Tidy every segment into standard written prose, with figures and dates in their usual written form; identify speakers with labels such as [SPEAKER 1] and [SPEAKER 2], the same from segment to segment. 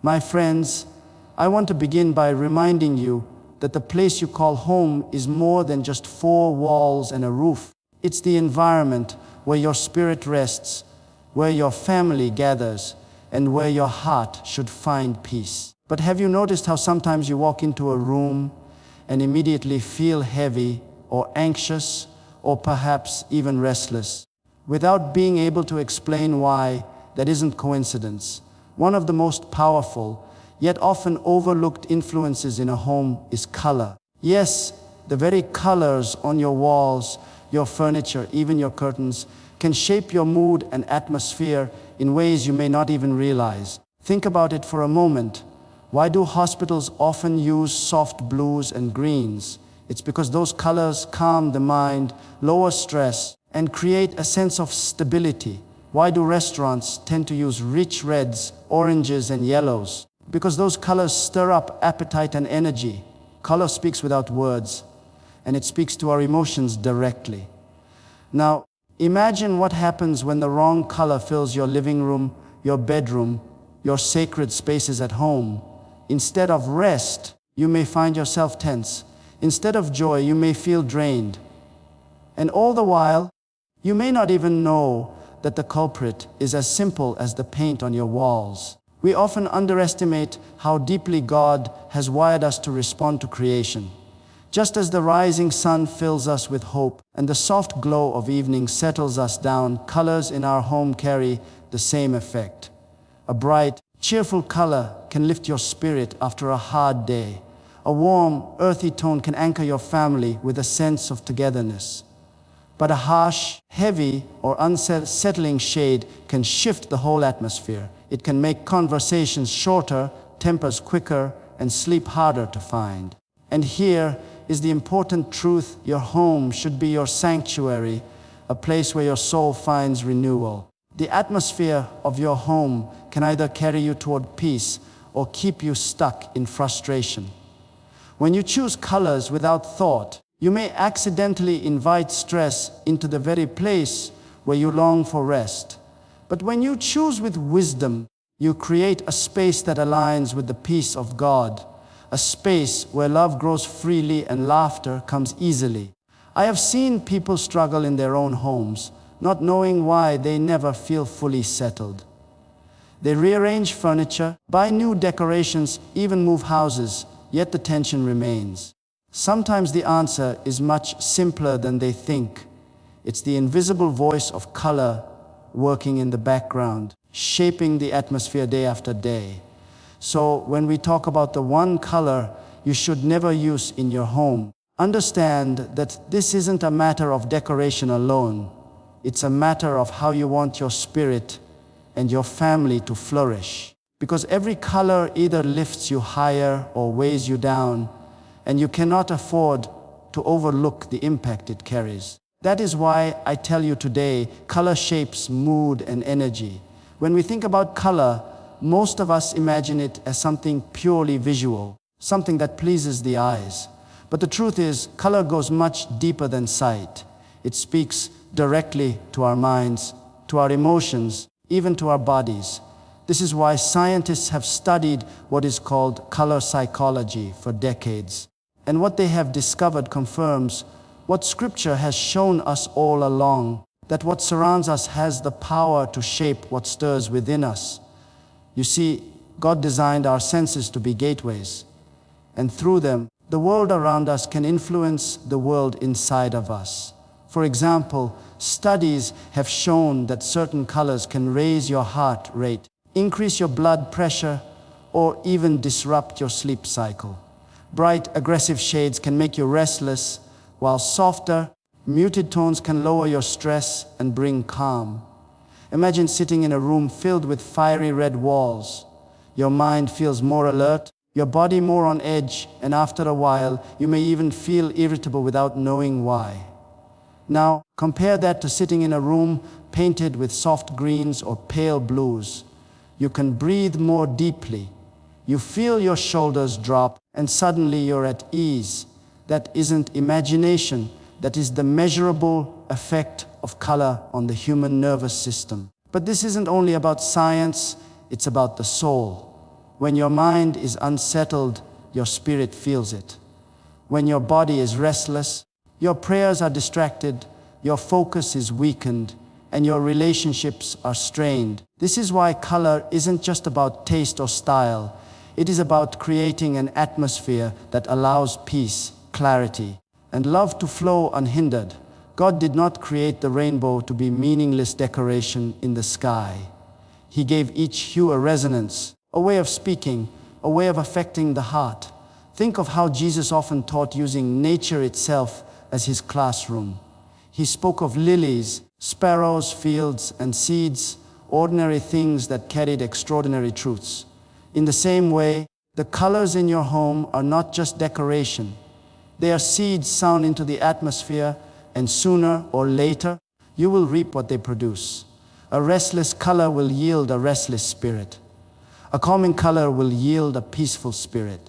[SPEAKER 1] My friends, I want to begin by reminding you that the place you call home is more than just four walls and a roof. It's the environment where your spirit rests, where your family gathers, and where your heart should find peace. But have you noticed how sometimes you walk into a room and immediately feel heavy or anxious or perhaps even restless? Without being able to explain why, that isn't coincidence. One of the most powerful, yet often overlooked influences in a home is color. Yes, the very colors on your walls, your furniture, even your curtains, can shape your mood and atmosphere in ways you may not even realize. Think about it for a moment. Why do hospitals often use soft blues and greens? It's because those colors calm the mind, lower stress, and create a sense of stability. Why do restaurants tend to use rich reds, oranges, and yellows? Because those colors stir up appetite and energy. Color speaks without words, and it speaks to our emotions directly. Now, imagine what happens when the wrong color fills your living room, your bedroom, your sacred spaces at home. Instead of rest, you may find yourself tense. Instead of joy, you may feel drained. And all the while, you may not even know that the culprit is as simple as the paint on your walls. We often underestimate how deeply God has wired us to respond to creation. Just as the rising sun fills us with hope and the soft glow of evening settles us down, colors in our home carry the same effect. A bright, cheerful color can lift your spirit after a hard day. A warm, earthy tone can anchor your family with a sense of togetherness. But a harsh, heavy, or unsettling shade can shift the whole atmosphere. It can make conversations shorter, tempers quicker, and sleep harder to find. And here is the important truth: your home should be your sanctuary, a place where your soul finds renewal. The atmosphere of your home can either carry you toward peace or keep you stuck in frustration. When you choose colors without thought, you may accidentally invite stress into the very place where you long for rest. But when you choose with wisdom, you create a space that aligns with the peace of God, a space where love grows freely and laughter comes easily. I have seen people struggle in their own homes, not knowing why they never feel fully settled. They rearrange furniture, buy new decorations, even move houses, yet the tension remains. Sometimes the answer is much simpler than they think. It's the invisible voice of color working in the background, shaping the atmosphere day after day. So when we talk about the one color you should never use in your home, understand that this isn't a matter of decoration alone. It's a matter of how you want your spirit and your family to flourish. Because every color either lifts you higher or weighs you down, and you cannot afford to overlook the impact it carries. That is why I tell you today, color shapes mood and energy. When we think about color, most of us imagine it as something purely visual, something that pleases the eyes. But the truth is, color goes much deeper than sight. It speaks directly to our minds, to our emotions, even to our bodies. This is why scientists have studied what is called color psychology for decades. And what they have discovered confirms what Scripture has shown us all along, that what surrounds us has the power to shape what stirs within us. You see, God designed our senses to be gateways, and through them, the world around us can influence the world inside of us. For example, studies have shown that certain colors can raise your heart rate, increase your blood pressure, or even disrupt your sleep cycle. Bright, aggressive shades can make you restless, while softer, muted tones can lower your stress and bring calm. Imagine sitting in a room filled with fiery red walls. Your mind feels more alert, your body more on edge, and after a while, you may even feel irritable without knowing why. Now, compare that to sitting in a room painted with soft greens or pale blues. You can breathe more deeply. You feel your shoulders drop, and suddenly you're at ease. That isn't imagination. That is the measurable effect of color on the human nervous system. But this isn't only about science, it's about the soul. When your mind is unsettled, your spirit feels it. When your body is restless, your prayers are distracted, your focus is weakened, and your relationships are strained. This is why color isn't just about taste or style. It is about creating an atmosphere that allows peace, clarity, and love to flow unhindered. God did not create the rainbow to be meaningless decoration in the sky. He gave each hue a resonance, a way of speaking, a way of affecting the heart. Think of how Jesus often taught using nature itself as his classroom. He spoke of lilies, sparrows, fields, and seeds, ordinary things that carried extraordinary truths. In the same way, the colors in your home are not just decoration. They are seeds sown into the atmosphere, and sooner or later, you will reap what they produce. A restless color will yield a restless spirit. A calming color will yield a peaceful spirit.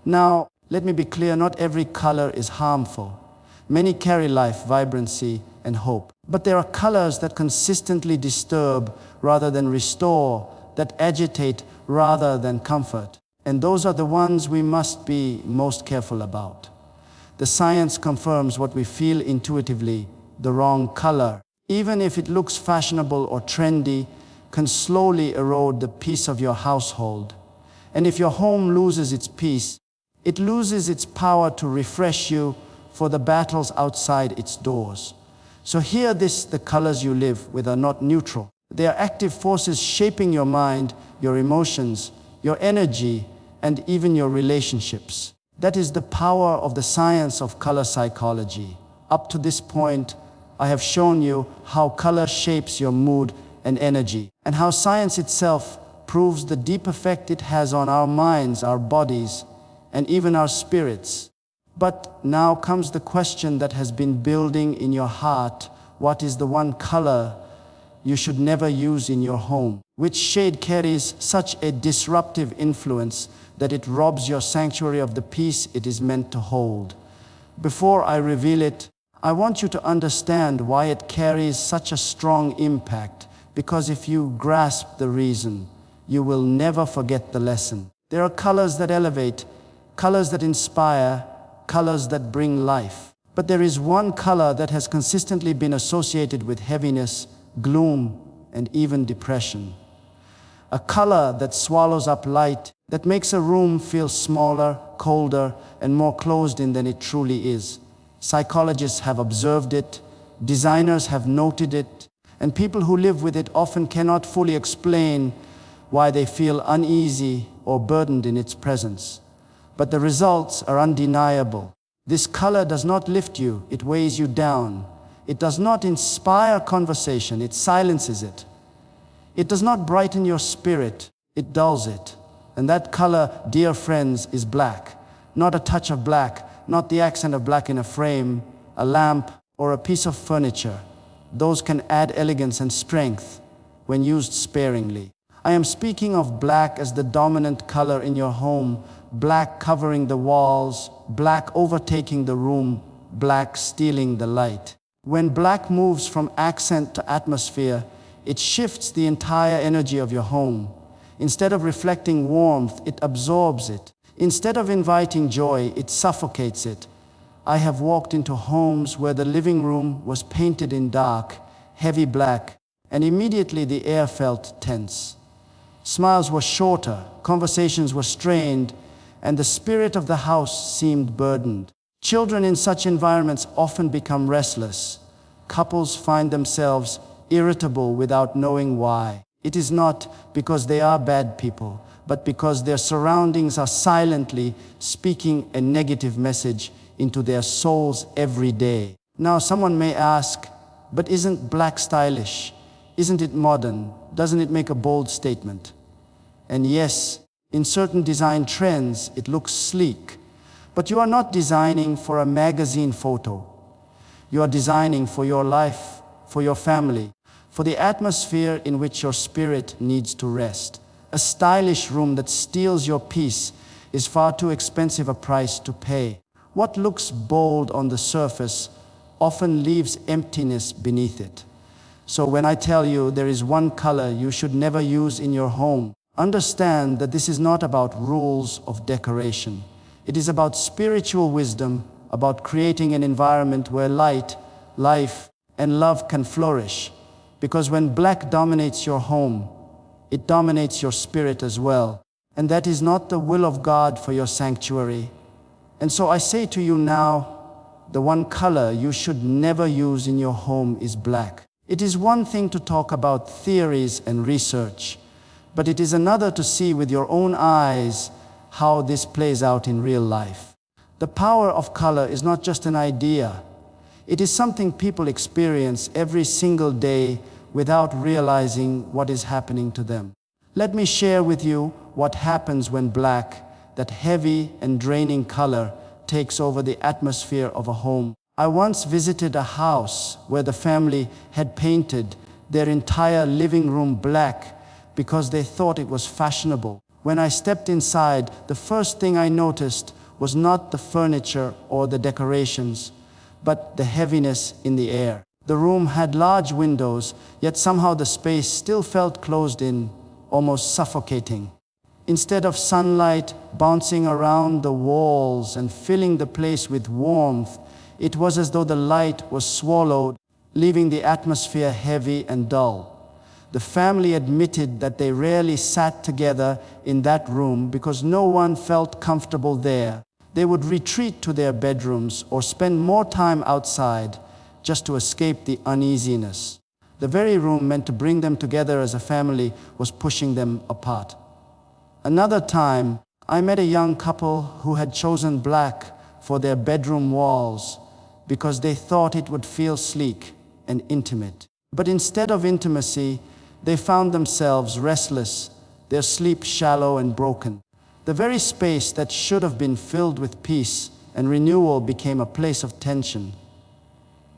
[SPEAKER 1] Now, let me be clear, not every color is harmful. Many carry life, vibrancy, and hope. But there are colors that consistently disturb rather than restore, that agitate rather than comfort. And those are the ones we must be most careful about. The science confirms what we feel intuitively: the wrong color, even if it looks fashionable or trendy, can slowly erode the peace of your household. And if your home loses its peace, it loses its power to refresh you for the battles outside its doors. So hear this: the colors you live with are not neutral. They are active forces shaping your mind, your emotions, your energy, and even your relationships. That is the power of the science of color psychology. Up to this point, I have shown you how color shapes your mood and energy, and how science itself proves the deep effect it has on our minds, our bodies, and even our spirits. But now comes the question that has been building in your heart: what is the one color you should never use in your home? Which shade carries such a disruptive influence that it robs your sanctuary of the peace it is meant to hold? Before I reveal it, I want you to understand why it carries such a strong impact, because if you grasp the reason, you will never forget the lesson. There are colors that elevate, colors that inspire, colors that bring life. But there is one color that has consistently been associated with heaviness, gloom, and even depression. A color that swallows up light, that makes a room feel smaller, colder, and more closed in than it truly is. Psychologists have observed it, designers have noted it, and people who live with it often cannot fully explain why they feel uneasy or burdened in its presence. But the results are undeniable. This color does not lift you, it weighs you down. It does not inspire conversation, it silences it. It does not brighten your spirit, it dulls it. And that color, dear friends, is black. Not a touch of black, not the accent of black in a frame, a lamp, or a piece of furniture. Those can add elegance and strength when used sparingly. I am speaking of black as the dominant color in your home, black covering the walls, black overtaking the room, black stealing the light. When black moves from accent to atmosphere, it shifts the entire energy of your home. Instead of reflecting warmth, it absorbs it. Instead of inviting joy, it suffocates it. I have walked into homes where the living room was painted in dark, heavy black, and immediately the air felt tense. Smiles were shorter, conversations were strained, and the spirit of the house seemed burdened. Children in such environments often become restless. Couples find themselves irritable without knowing why. It is not because they are bad people, but because their surroundings are silently speaking a negative message into their souls every day. Now, someone may ask, but isn't black stylish? Isn't it modern? Doesn't it make a bold statement? And yes, in certain design trends, it looks sleek. But you are not designing for a magazine photo. You are designing for your life, for your family, for the atmosphere in which your spirit needs to rest. A stylish room that steals your peace is far too expensive a price to pay. What looks bold on the surface often leaves emptiness beneath it. So when I tell you there is one color you should never use in your home, Understand that this is not about rules of decoration. It is about spiritual wisdom, about creating an environment where light, life, and love can flourish. Because when black dominates your home, it dominates your spirit as well. And that is not the will of God for your sanctuary. And so I say to you now, the one color you should never use in your home is black. It is one thing to talk about theories and research, but it is another to see with your own eyes how this plays out in real life. The power of color is not just an idea. It is something people experience every single day without realizing what is happening to them. Let me share with you what happens when black, that heavy and draining color, takes over the atmosphere of a home. I once visited a house where the family had painted their entire living room black because they thought it was fashionable. When I stepped inside, the first thing I noticed was not the furniture or the decorations, but the heaviness in the air. The room had large windows, yet somehow the space still felt closed in, almost suffocating. Instead of sunlight bouncing around the walls and filling the place with warmth, it was as though the light was swallowed, leaving the atmosphere heavy and dull. The family admitted that they rarely sat together in that room because no one felt comfortable there. They would retreat to their bedrooms or spend more time outside just to escape the uneasiness. The very room meant to bring them together as a family was pushing them apart. Another time, I met a young couple who had chosen black for their bedroom walls because they thought it would feel sleek and intimate. But instead of intimacy, they found themselves restless, their sleep shallow and broken. The very space that should have been filled with peace and renewal became a place of tension.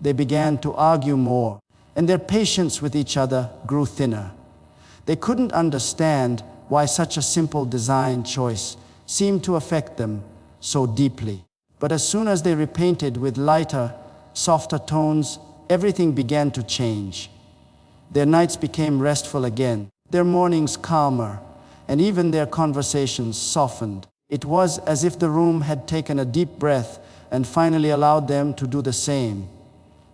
[SPEAKER 1] They began to argue more, and their patience with each other grew thinner. They couldn't understand why such a simple design choice seemed to affect them so deeply. But as soon as they repainted with lighter, softer tones, everything began to change. Their nights became restful again, their mornings calmer, and even their conversations softened. It was as if the room had taken a deep breath and finally allowed them to do the same.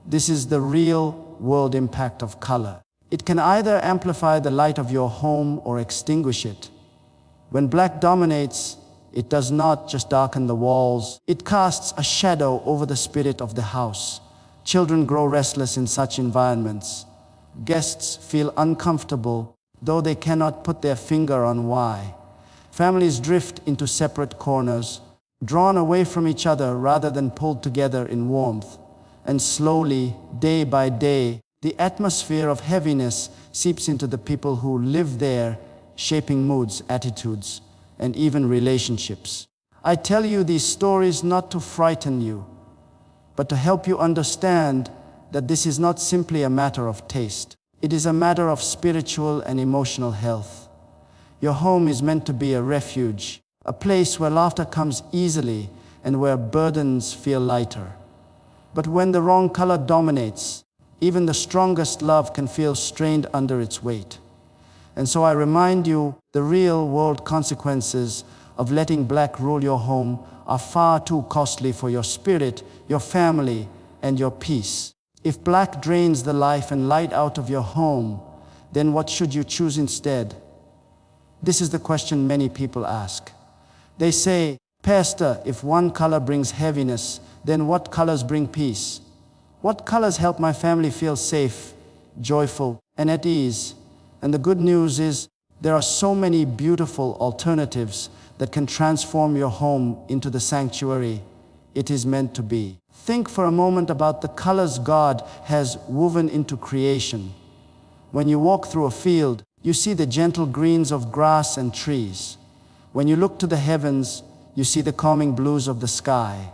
[SPEAKER 1] This is the real-world impact of color. It can either amplify the light of your home or extinguish it. When black dominates, it does not just darken the walls, it casts a shadow over the spirit of the house. Children grow restless in such environments. Guests feel uncomfortable, though they cannot put their finger on why. Families drift into separate corners, drawn away from each other rather than pulled together in warmth. And slowly, day by day, the atmosphere of heaviness seeps into the people who live there, shaping moods, attitudes, and even relationships. I tell you these stories not to frighten you, but to help you understand that this is not simply a matter of taste. It is a matter of spiritual and emotional health. Your home is meant to be a refuge, a place where laughter comes easily and where burdens feel lighter. But when the wrong color dominates, even the strongest love can feel strained under its weight. And so I remind you, the real-world consequences of letting black rule your home are far too costly for your spirit, your family, and your peace. If black drains the life and light out of your home, then what should you choose instead? This is the question many people ask. They say, "Pastor, if one color brings heaviness, then what colors bring peace? What colors help my family feel safe, joyful, and at ease?" And the good news is, there are so many beautiful alternatives that can transform your home into the sanctuary it is meant to be. Think for a moment about the colors God has woven into creation. When you walk through a field, you see the gentle greens of grass and trees. When you look to the heavens, you see the calming blues of the sky.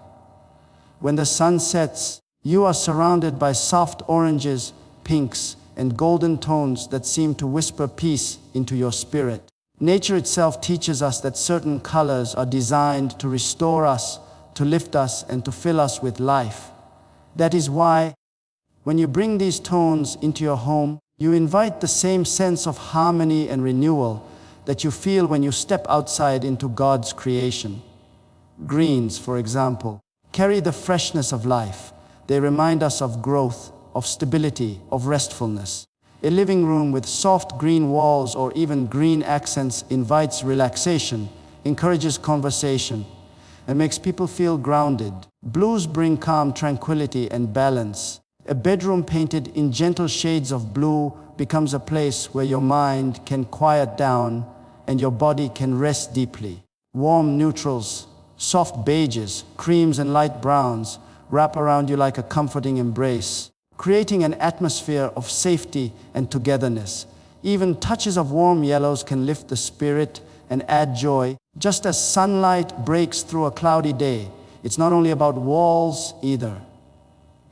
[SPEAKER 1] When the sun sets, you are surrounded by soft oranges, pinks, and golden tones that seem to whisper peace into your spirit. Nature itself teaches us that certain colors are designed to restore us, to lift us, and to fill us with life. That is why, when you bring these tones into your home, you invite the same sense of harmony and renewal that you feel when you step outside into God's creation. Greens, for example, carry the freshness of life. They remind us of growth, of stability, of restfulness. A living room with soft green walls or even green accents invites relaxation, encourages conversation, and makes people feel grounded. Blues bring calm, tranquility, and balance. A bedroom painted in gentle shades of blue becomes a place where your mind can quiet down and your body can rest deeply. Warm neutrals, soft beiges, creams, and light browns wrap around you like a comforting embrace, creating an atmosphere of safety and togetherness. Even touches of warm yellows can lift the spirit and add joy. Just as sunlight breaks through a cloudy day, it's not only about walls either.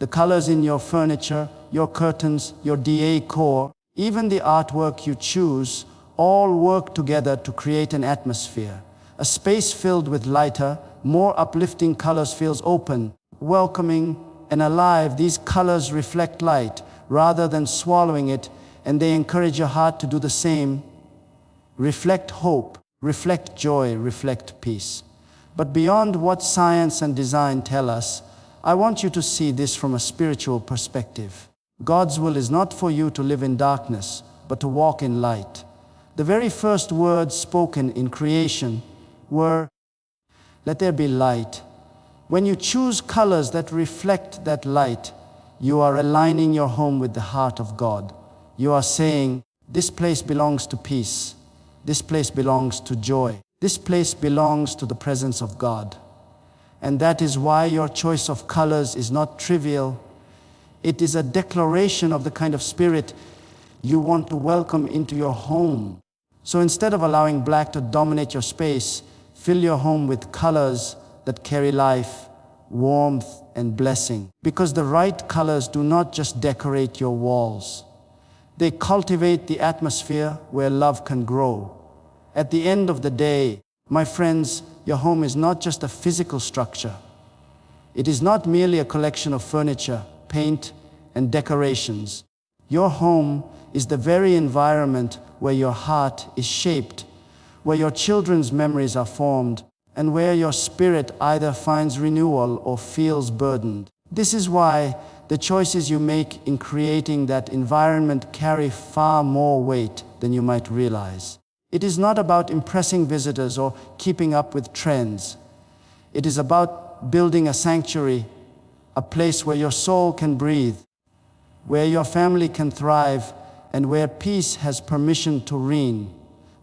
[SPEAKER 1] The colors in your furniture, your curtains, your decor, even the artwork you choose, all work together to create an atmosphere. A space filled with lighter, more uplifting colors feels open, welcoming, and alive. These colors reflect light rather than swallowing it, and they encourage your heart to do the same. Reflect hope, reflect joy, reflect peace. But beyond what science and design tell us, I want you to see this from a spiritual perspective. God's will is not for you to live in darkness, but to walk in light. The very first words spoken in creation were, "Let there be light." When you choose colors that reflect that light, you are aligning your home with the heart of God. You are saying, this place belongs to peace. This place belongs to joy. This place belongs to the presence of God. And that is why your choice of colors is not trivial. It is a declaration of the kind of spirit you want to welcome into your home. So instead of allowing black to dominate your space, fill your home with colors that carry life, warmth, and blessing. Because the right colors do not just decorate your walls. They cultivate the atmosphere where love can grow. At the end of the day, my friends, your home is not just a physical structure. It is not merely a collection of furniture, paint, and decorations. Your home is the very environment where your heart is shaped, where your children's memories are formed, and where your spirit either finds renewal or feels burdened. This is why the choices you make in creating that environment carry far more weight than you might realize. It is not about impressing visitors or keeping up with trends. It is about building a sanctuary, a place where your soul can breathe, where your family can thrive, and where peace has permission to reign.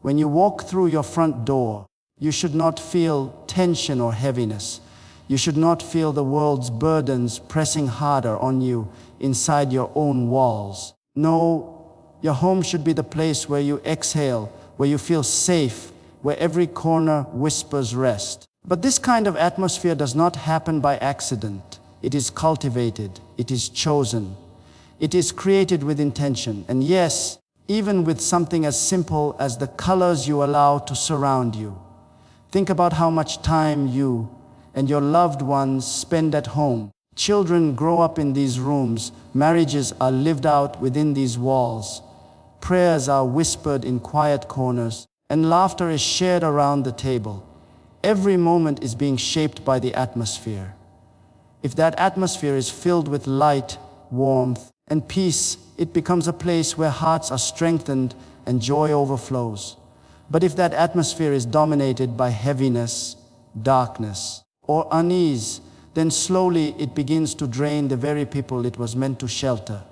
[SPEAKER 1] When you walk through your front door, you should not feel tension or heaviness. You should not feel the world's burdens pressing harder on you inside your own walls. No, your home should be the place where you exhale, where you feel safe, where every corner whispers rest. But this kind of atmosphere does not happen by accident. It is cultivated, it is chosen, it is created with intention. And yes, even with something as simple as the colors you allow to surround you. Think about how much time you and your loved ones spend at home. Children grow up in these rooms, marriages are lived out within these walls. Prayers are whispered in quiet corners, and laughter is shared around the table. Every moment is being shaped by the atmosphere. If that atmosphere is filled with light, warmth, and peace, it becomes a place where hearts are strengthened and joy overflows. But if that atmosphere is dominated by heaviness, darkness, or unease, then slowly it begins to drain the very people it was meant to shelter.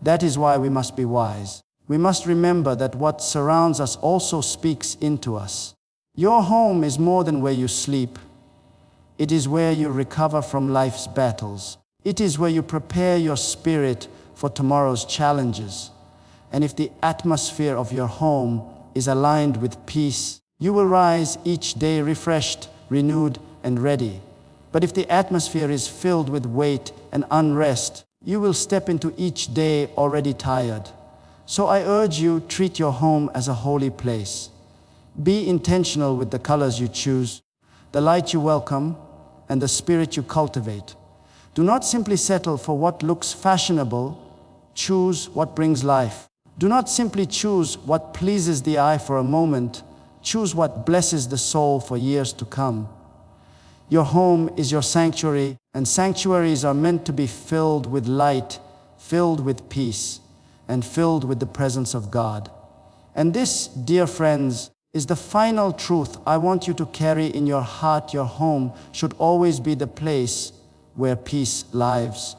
[SPEAKER 1] That is why we must be wise. We must remember that what surrounds us also speaks into us. Your home is more than where you sleep. It is where you recover from life's battles. It is where you prepare your spirit for tomorrow's challenges. And if the atmosphere of your home is aligned with peace, you will rise each day refreshed, renewed, and ready. But if the atmosphere is filled with weight and unrest, you will step into each day already tired. So I urge you, treat your home as a holy place. Be intentional with the colors you choose, the light you welcome, and the spirit you cultivate. Do not simply settle for what looks fashionable. Choose what brings life, Do not simply choose what pleases the eye for a moment, choose what blesses the soul for years to come. Your home is your sanctuary, and sanctuaries are meant to be filled with light, filled with peace, and filled with the presence of God. And this, dear friends, is the final truth I want you to carry in your heart. Your home should always be the place where peace lives.